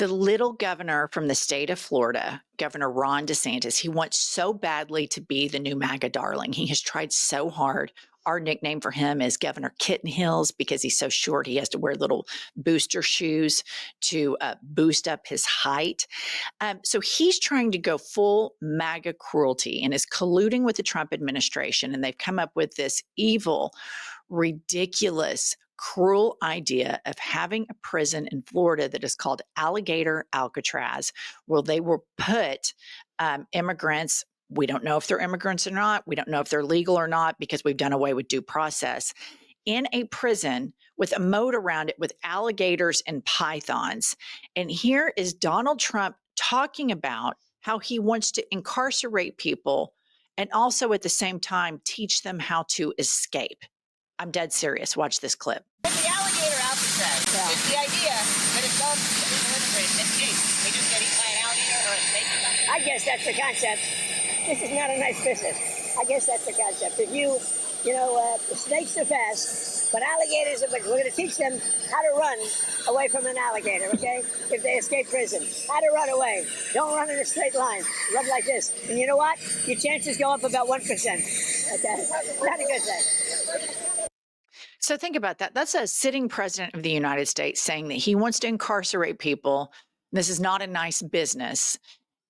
The little governor from the state of Florida, Governor Ron DeSantis, he wants so badly to be the new MAGA darling. He has tried so hard. Our nickname for him is Governor Kitten Heels because he's so short. He has to wear little booster shoes to boost up his height. So he's trying to go full MAGA cruelty and is colluding with the Trump administration. And they've come up with this evil, ridiculous, cruel idea of having a prison in Florida that is called Alligator Alcatraz, where they will put immigrants. We don't know if they're immigrants or not. We don't know if they're legal or not because we've done away with due process in a prison with a moat around it with alligators and pythons. And here is Donald Trump talking about how he wants to incarcerate people and also at the same time teach them how to escape. I'm dead serious. Watch this clip. But the Alligator Alcatraz is the idea that if some illegal immigrants escape, they just get eaten by an alligator or a snake or something. I guess that's the concept. This is not a nice business. I guess that's the concept. If the snakes are fast, but alligators we're going to teach them how to run away from an alligator, okay? If they escape prison, how to run away. Don't run in a straight line. Run like this. And you know what? Your chances go up about 1%. Okay? Not a good thing. So think about that. That's a sitting president of the United States saying that he wants to incarcerate people. This is not a nice business.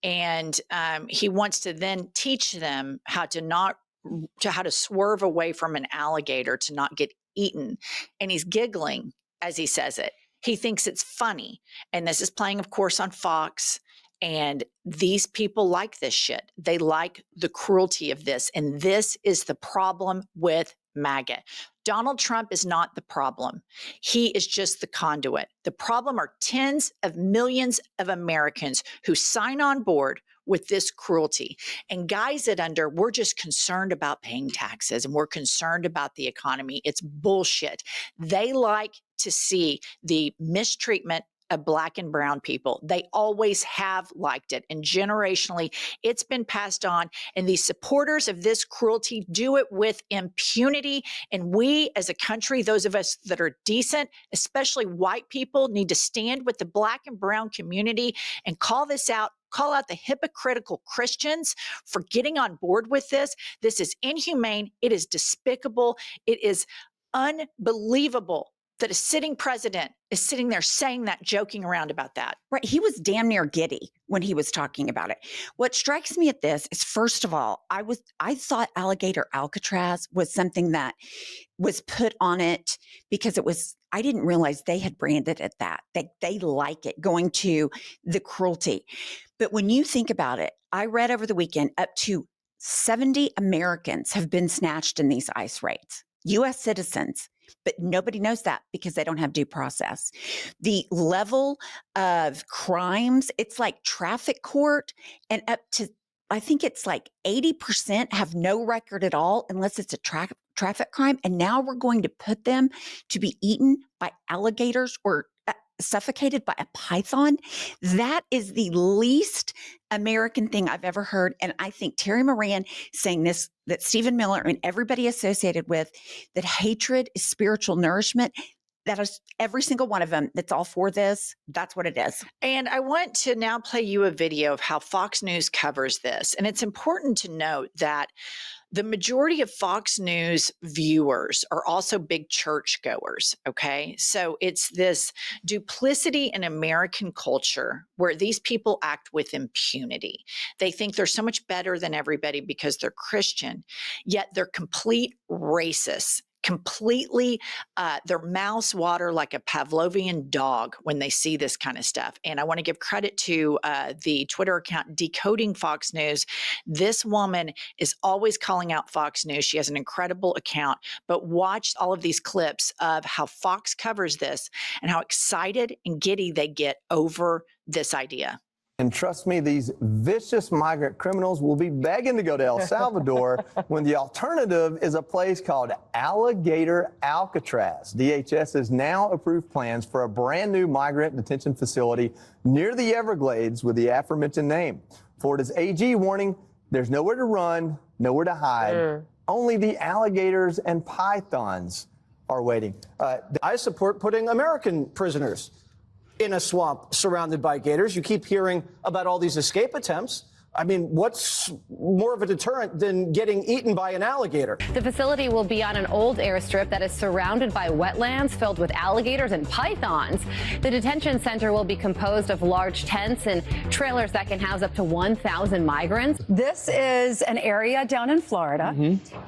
And he wants to then teach them how to swerve away from an alligator to not get eaten. And he's giggling as he says it. He thinks it's funny. And this is playing, of course, on Fox. And these people like this shit. They like the cruelty of this. And this is the problem with MAGA. Donald Trump is not the problem. He is just the conduit. The problem are tens of millions of Americans who sign on board with this cruelty and guise it under, we're just concerned about paying taxes and we're concerned about the economy. It's bullshit. They like to see the mistreatment of Black and brown people. They always have liked it. And generationally, it's been passed on. And the supporters of this cruelty do it with impunity. And we as a country, those of us that are decent, especially white people, need to stand with the Black and brown community and call this out. Call out the hypocritical Christians for getting on board with this. This is inhumane. It is despicable. It is unbelievable that a sitting president is sitting there saying that, joking around about that. Right. He was damn near giddy when he was talking about it. What strikes me at this is, first of all, I thought Alligator Alcatraz was something that was put on it because I didn't realize they had branded it that. They like it, going to the cruelty. But when you think about it, I read over the weekend up to 70 Americans have been snatched in these ICE raids, U.S. citizens. But nobody knows that because they don't have due process. The level of crimes, it's like traffic court, and up to, I think it's like 80% have no record at all unless it's a traffic crime. And now we're going to put them to be eaten by alligators or suffocated by a python. That is the least American thing I've ever heard. And I think Terry Moran saying this, that Stephen Miller and everybody associated with that hatred is spiritual nourishment. That is every single one of them that's all for this. That's what it is. And I want to now play you a video of how Fox News covers this. And it's important to note that the majority of Fox News viewers are also big churchgoers, okay? So it's this duplicity in American culture where these people act with impunity. They think they're so much better than everybody because they're Christian, yet they're complete racists. Completely, their mouths water like a Pavlovian dog when they see this kind of stuff. And I want to give credit to the Twitter account Decoding Fox News. This woman is always calling out Fox News. She has an incredible account, but watch all of these clips of how Fox covers this and how excited and giddy they get over this idea. And trust me, these vicious migrant criminals will be begging to go to El Salvador when the alternative is a place called Alligator Alcatraz. DHS has now approved plans for a brand new migrant detention facility near the Everglades with the aforementioned name. Florida's AG warning there's nowhere to run, nowhere to hide. Only the alligators and pythons are waiting. I support putting American prisoners in a swamp surrounded by gators. You keep hearing about all these escape attempts. I mean, what's more of a deterrent than getting eaten by an alligator? The facility will be on an old airstrip that is surrounded by wetlands filled with alligators and pythons. The detention center will be composed of large tents and trailers that can house up to 1,000 migrants. This is an area down in Florida,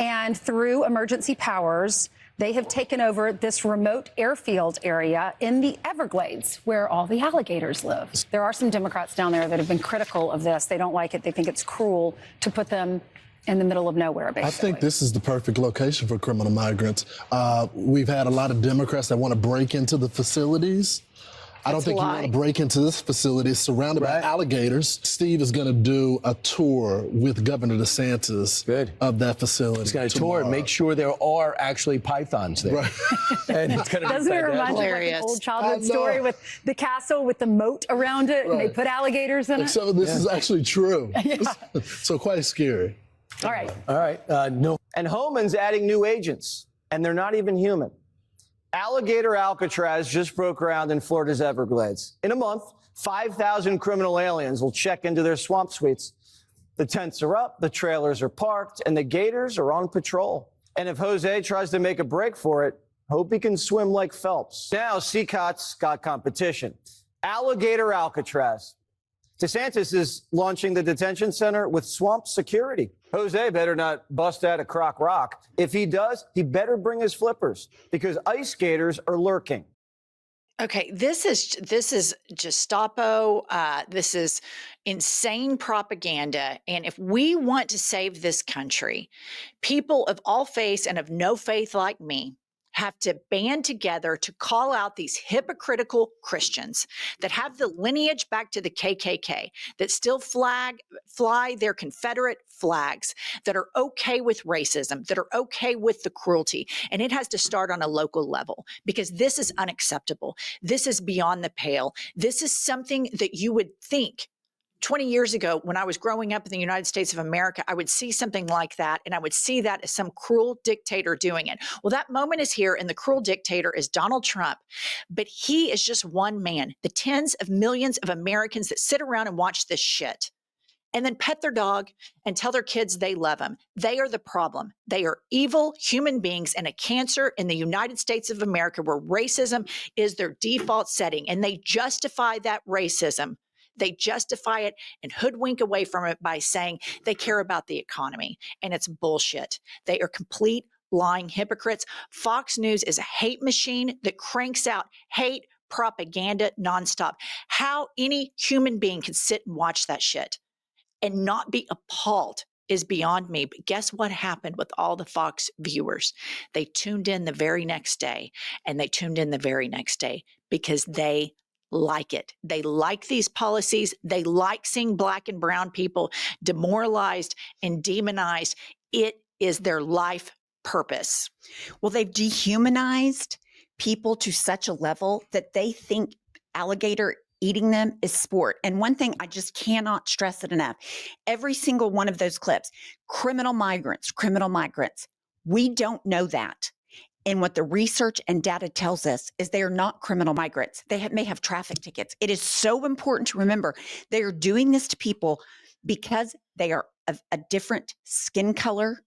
and through emergency powers, they have taken over this remote airfield area in the Everglades where all the alligators live. There are some Democrats down there that have been critical of this. They don't like it. They think it's cruel to put them in the middle of nowhere, basically. I think this is the perfect location for criminal migrants. We've had a lot of Democrats that want to break into the facilities. I don't think you want to break into this facility. It's surrounded by alligators. Steve is going to do a tour with Governor DeSantis of that facility. He's going to tour and make sure there are actually pythons there. Right. And it's going to be Doesn't it remind you of like an old childhood story with the castle with the moat around it and they put alligators in it? So this is actually true. So quite scary. All right. All right. No. And Homan's adding new agents, and they're not even human. Alligator Alcatraz just broke ground in Florida's Everglades. In a month, 5,000 criminal aliens will check into their swamp suites. The tents are up, the trailers are parked, and the gators are on patrol. And if Jose tries to make a break for it, hope he can swim like Phelps. Now, Seacot's got competition. Alligator Alcatraz. DeSantis is launching the detention center with swamp security. Jose better not bust out a crock rock. If he does, he better bring his flippers because ice skaters are lurking. Okay, this is Gestapo. This is insane propaganda. And if we want to save this country, people of all faiths and of no faith like me have to band together to call out these hypocritical Christians that have the lineage back to the KKK, that still fly their Confederate flags, that are okay with racism, that are okay with the cruelty. And it has to start on a local level because this is unacceptable. This is beyond the pale. This is something that you would think 20 years ago, when I was growing up in the United States of America, I would see something like that, and I would see that as some cruel dictator doing it. Well, that moment is here, and the cruel dictator is Donald Trump, but he is just one man. The tens of millions of Americans that sit around and watch this shit and then pet their dog and tell their kids they love them. They are the problem. They are evil human beings and a cancer in the United States of America where racism is their default setting, and they justify that racism. They justify it and hoodwink away from it by saying they care about the economy. And it's bullshit. They are complete lying hypocrites. Fox News is a hate machine that cranks out hate propaganda nonstop. How any human being can sit and watch that shit and not be appalled is beyond me. But guess what happened with all the Fox viewers? They tuned in the very next day, and they tuned in the very next day because they like it. They like these policies. They like seeing Black and brown people demoralized and demonized. It is their life purpose. Well, they've dehumanized people to such a level that they think alligator eating them is sport. And one thing, I just cannot stress it enough. Every single one of those clips, criminal migrants. We don't know that. And what the research and data tells us is they are not criminal migrants. They may have traffic tickets. It is so important to remember they are doing this to people because they are of a different skin color,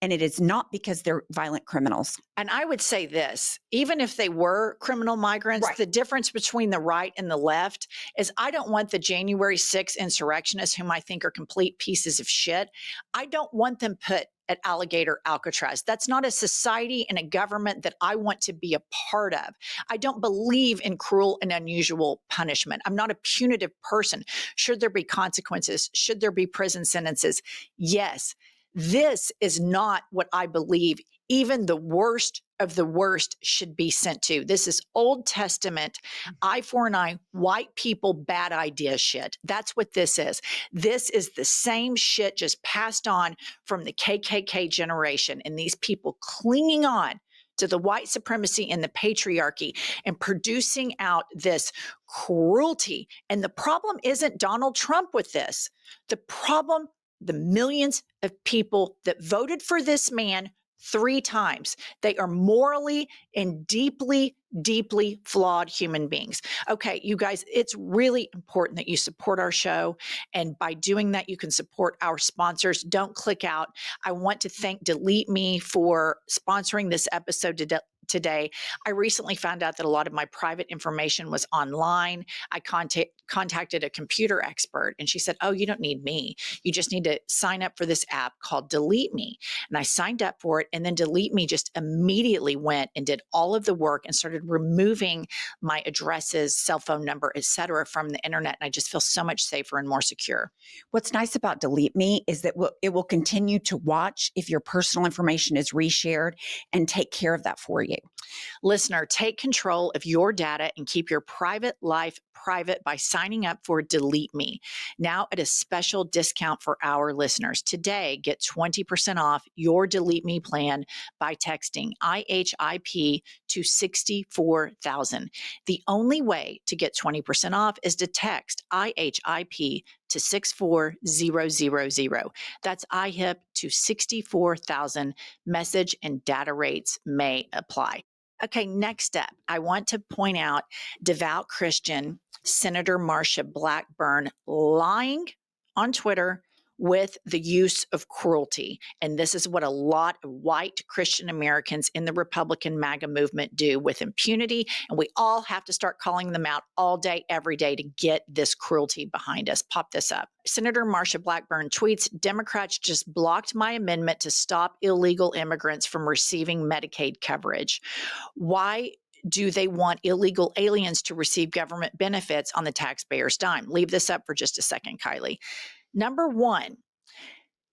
and it is not because they're violent criminals. And I would say this, even if they were criminal migrants, the difference between the right and the left is I don't want the January 6th insurrectionists, whom I think are complete pieces of shit. I don't want them put at Alligator Alcatraz. That's not a society and a government that I want to be a part of. I don't believe in cruel and unusual punishment. I'm not a punitive person. Should there be consequences? Should there be prison sentences? Yes. This is not what I believe even the worst of the worst should be sent to. This is Old Testament, eye for an eye, white people, bad idea shit. That's what this is. This is the same shit just passed on from the KKK generation, and these people clinging on to the white supremacy and the patriarchy and producing out this cruelty. And the problem isn't Donald Trump with this. The problem, the millions of people that voted for this man 3 times. They are morally and deeply deeply flawed human beings. Okay, you guys, it's really important that you support our show. And by doing that, you can support our sponsors. Don't click out. I want to thank Delete Me for sponsoring this episode today. I recently found out that a lot of my private information was online. I contacted a computer expert and she said, oh, you don't need me. You just need to sign up for this app called Delete Me. And I signed up for it, and then Delete Me just immediately went and did all of the work and started removing my addresses, cell phone number, et cetera, from the internet. And I just feel so much safer and more secure. What's nice about Delete Me is that it will continue to watch if your personal information is reshared and take care of that for you. Listener, take control of your data and keep your private life private by signing up for Delete Me. Now at a special discount for our listeners. Today, get 20% off your Delete Me plan by texting IHIP to 64,000. The only way to get 20% off is to text IHIP to 64000. That's IHIP to 64,000. Message and data rates may apply. Okay, next up, I want to point out devout Christian Senator Marsha Blackburn lying on Twitter with the use of cruelty. And this is what a lot of white Christian Americans in the Republican MAGA movement do with impunity. And we all have to start calling them out all day, every day to get this cruelty behind us. Pop this up. Senator Marsha Blackburn tweets, Democrats just blocked my amendment to stop illegal immigrants from receiving Medicaid coverage. Why do they want illegal aliens to receive government benefits on the taxpayer's dime? Leave this up for just a second, Kylie. Number one,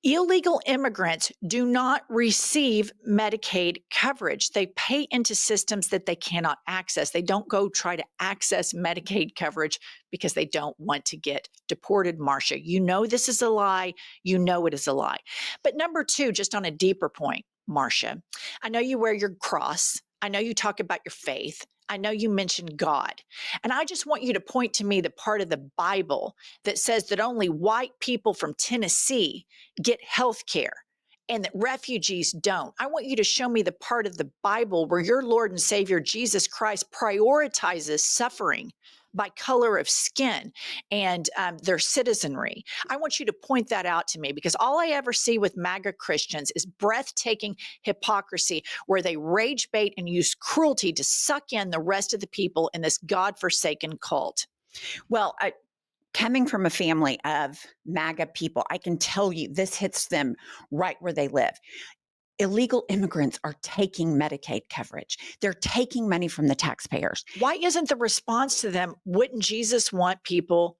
illegal immigrants do not receive Medicaid coverage. They pay into systems that they cannot access. They don't go try to access Medicaid coverage because they don't want to get deported, Marsha. You know this is a lie. You know it is a lie. But number two, just on a deeper point, Marsha, I know you wear your cross. I know you talk about your faith. I know you mentioned God. And I just want you to point to me the part of the Bible that says that only white people from Tennessee get health care and that refugees don't. I want you to show me the part of the Bible where your Lord and Savior Jesus Christ prioritizes suffering by color of skin and their citizenry. I want you to point that out to me, because all I ever see with MAGA Christians is breathtaking hypocrisy where they rage bait and use cruelty to suck in the rest of the people in this godforsaken cult. Well, coming from a family of MAGA people, I can tell you this hits them right where they live. Illegal immigrants are taking Medicaid coverage. They're taking money from the taxpayers. Why isn't the response to them, wouldn't Jesus want people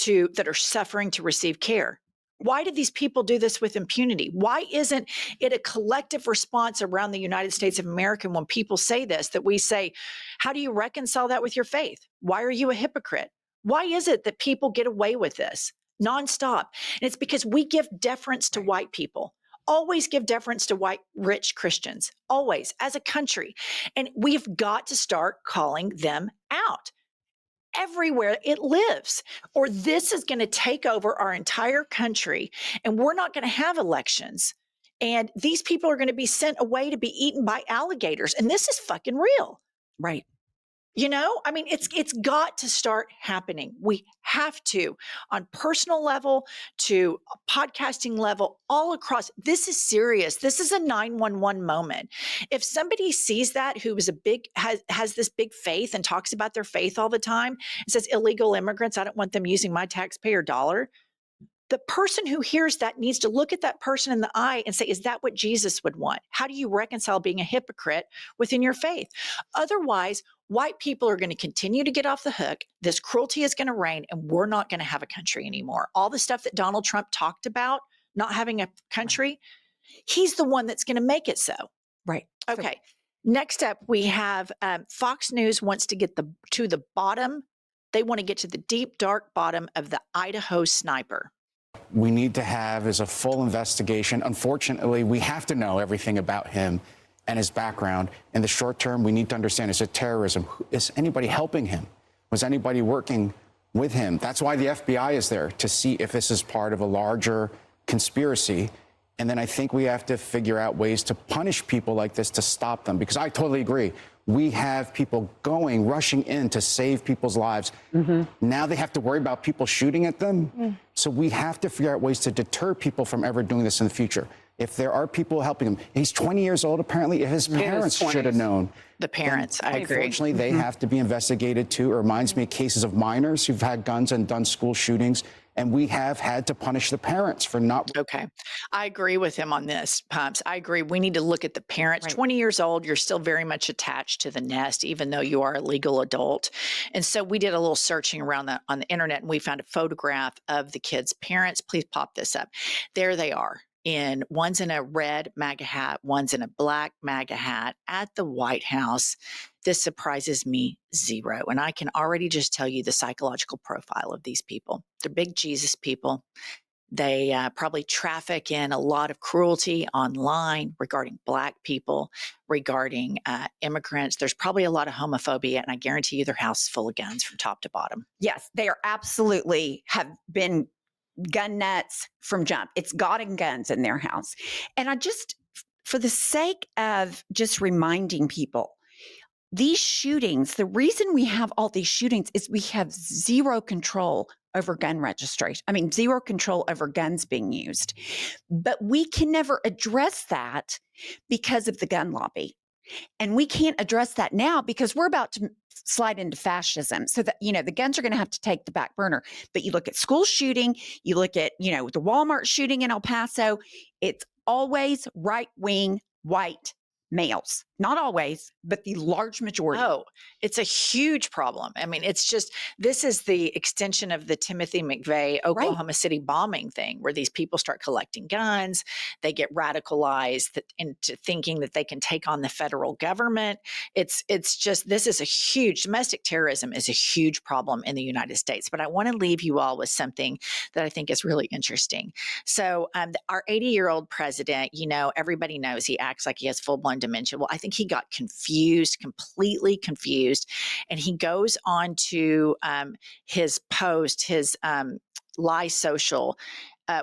that are suffering to receive care? Why did these people do this with impunity? Why isn't it a collective response around the United States of America when people say this, that we say, how do you reconcile that with your faith? Why are you a hypocrite? Why is it that people get away with this nonstop? And it's because we give deference to white people. Always give deference to white, rich Christians, always, as a country. And we've got to start calling them out everywhere it lives, or this is going to take over our entire country, and we're not going to have elections. And these people are going to be sent away to be eaten by alligators. And this is fucking real. Right. You know, I mean, it's got to start happening. We have to, on personal level to podcasting level, all across. This is serious. This is a 911 moment. If somebody sees that, who is has this big faith and talks about their faith all the time and says, illegal immigrants, I don't want them using my taxpayer dollar. The person who hears that needs to look at that person in the eye and say, is that what Jesus would want? How do you reconcile being a hypocrite within your faith? Otherwise, white people are going to continue to get off the hook. This cruelty is going to reign, and we're not going to have a country anymore. All the stuff that Donald Trump talked about, not having a country, he's the one that's going to make it so. Right. Okay. Next up, we have Fox News wants to get to the bottom. They want to get to the deep, dark bottom of the Idaho sniper. We need to have is a full investigation. Unfortunately, we have to know everything about him and his background. In the short term, we need to understand, is it terrorism? Is anybody helping him? Was anybody working with him? That's why the FBI is there, to see if this is part of a larger conspiracy And then I think we have to figure out ways to punish people like this to stop them, because I totally agree. We have people rushing in to save people's lives. Now they have to worry about people shooting at them. So we have to figure out ways to deter people from ever doing this in the future. If there are people helping him, he's 20 years old, apparently. His parents should have known. The parents, I agree. Unfortunately, they have to be investigated too. It reminds me of cases of minors who've had guns and done school shootings. And we have had to punish the parents for not. Okay. I agree with him on this, Pumps. I agree. We need to look at the parents. Right. 20 years old, you're still very much attached to the nest, even though you are a legal adult. And so we did a little searching around on the internet, and we found a photograph of the kids' parents. Please pop this up. There they are. One's in a red MAGA hat, one's in a black MAGA hat at the White House. This surprises me zero. And I can already just tell you the psychological profile of these people. They're big Jesus people. They probably traffic in a lot of cruelty online regarding Black people, regarding immigrants. There's probably a lot of homophobia, and I guarantee you their house is full of guns from top to bottom. Yes, they are absolutely have been gun nuts from jump. It's God and guns in their house. And I just, for the sake of just reminding people, these shootings, the reason we have all these shootings is we have zero control over gun registration. I mean, zero control over guns being used. But we can never address that because of the gun lobby. And we can't address that now because we're about to slide into fascism. So that, the guns are going to have to take the back burner. But you look at school shooting, you look at, the Walmart shooting in El Paso, it's always right-wing white males. Not always, but the large majority. Oh, it's a huge problem. I mean, it's just, this is the extension of the Timothy McVeigh Oklahoma City bombing thing, where these people start collecting guns, they get radicalized into thinking that they can take on the federal government. It's just, this is a huge, domestic terrorism is a huge problem in the United States. But I want to leave you all with something that I think is really interesting. So our 80-year-old president, everybody knows he acts like he has full-blown dementia. Well, I think he got completely confused. And he goes on to his post, his Lie Social,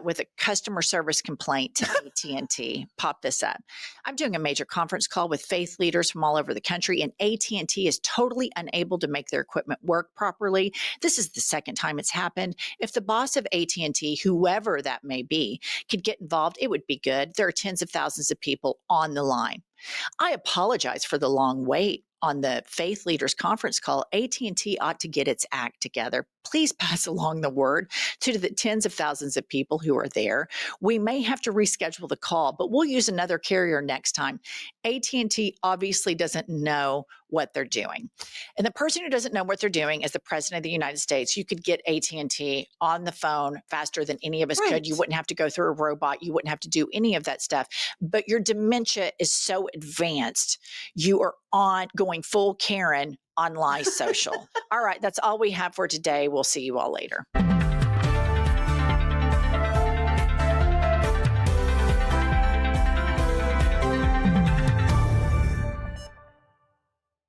with a customer service complaint to AT&T. Pop this up. I'm doing a major conference call with faith leaders from all over the country, and AT&T is totally unable to make their equipment work properly. This is the second time it's happened. If the boss of AT&T, whoever that may be, could get involved, it would be good. There are tens of thousands of people on the line. I apologize for the long wait on the faith leaders conference call. AT&T ought to get its act together. Please pass along the word to the tens of thousands of people who are there. We may have to reschedule the call, but we'll use another carrier next time. AT&T obviously doesn't know what they're doing. And the person who doesn't know what they're doing is the president of the United States. You could get AT&T on the phone faster than any of us could. You wouldn't have to go through a robot. You wouldn't have to do any of that stuff. But your dementia is so advanced. You are going full Karen on Lie Social. All right, that's all we have for today. We'll see you all later.